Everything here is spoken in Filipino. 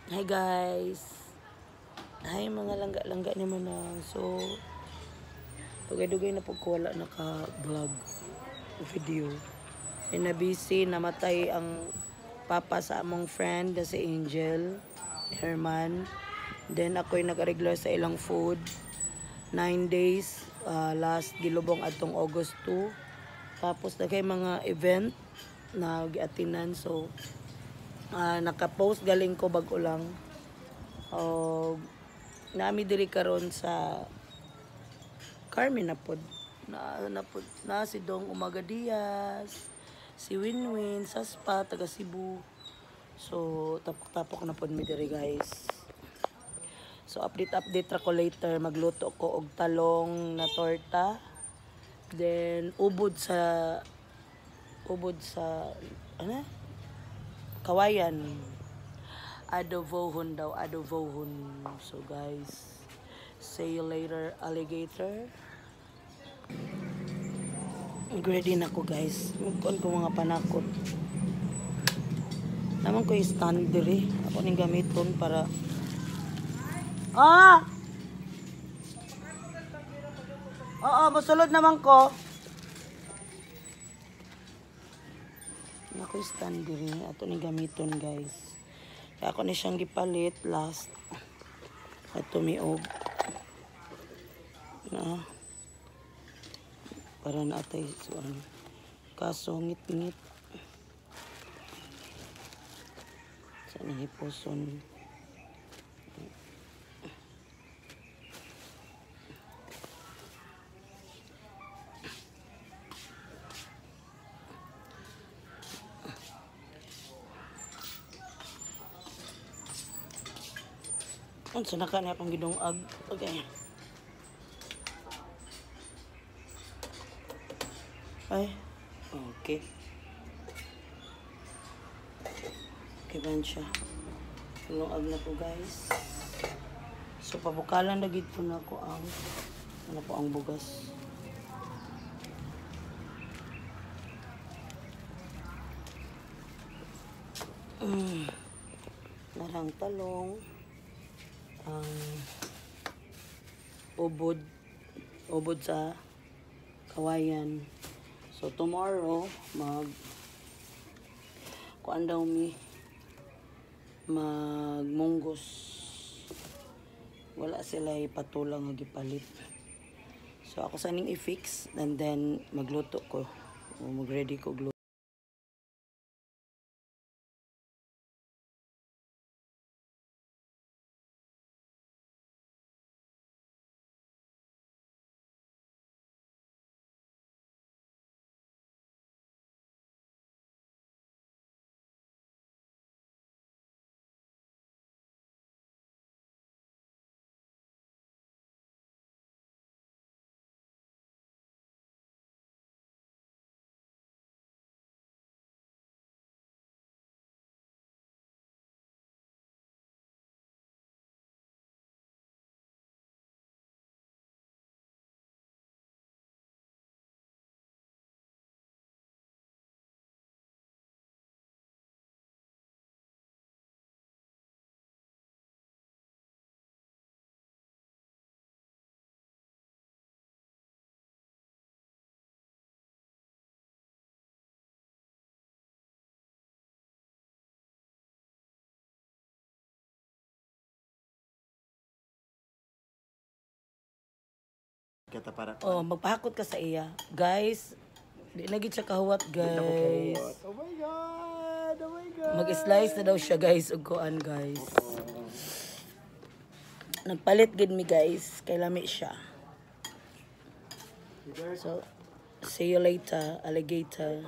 Hi guys. Hi mga langga-langga naman na. So, dugay-dugay na po ko wala naka-vlog video. E na busy, namatay ang papa sa among friend na si Angel Herman. Then ako'y nag-regular sa ilang food. 9 days, last gilubong atong August 2. Tapos nagkay mga event na gi-atinan. So, naka-post galing ko bago lang. Nami diri karon sa Carmen na si Dong Umaga Diaz, si Winwin sa spa taga Cebu. So tapok-tapok na pod mi diri guys. So update ra ko later, magluto ko og talong na torta. Then ubod sa ano? Kawayan. Adobohon daw, adobohon. So guys, see you later, alligator. Ready na ko guys. Magkuhan ko mga panakot. Naman ko yung stand diri. Ako ning gamiton para Oo, masulod naman ko. Ako yung stand diri. Ato ning gamiton guys. Kaya ako na siyang gipalit last. Ato miog. Na. Para naatay so ano. Kaso ngit-ngit. Sa nahiposon. Unsa na ka na akong gidungag. Okay. Ay. Okay. Okay ba siya? Gidungag na po guys. So pabukalan na gid po na ko ang ano po ang bugas. Narang talong. Ang ubod sa kawayan. So tomorrow kuan daw mi magmunggos. Wala sila ipatulang nga gipalit. So ako saning i-fix and then magluto ko. O mag-ready ko gluto. Kita para Oh, magpahakot ka sa iya. Guys, di na gid siya kahuwat, guys. Oh my god! Oh my god! Mag-slice na daw siya, guys, ug kuan, guys. Nagpalit gid mi, guys. Kay lami siya. So, see you later, alligator.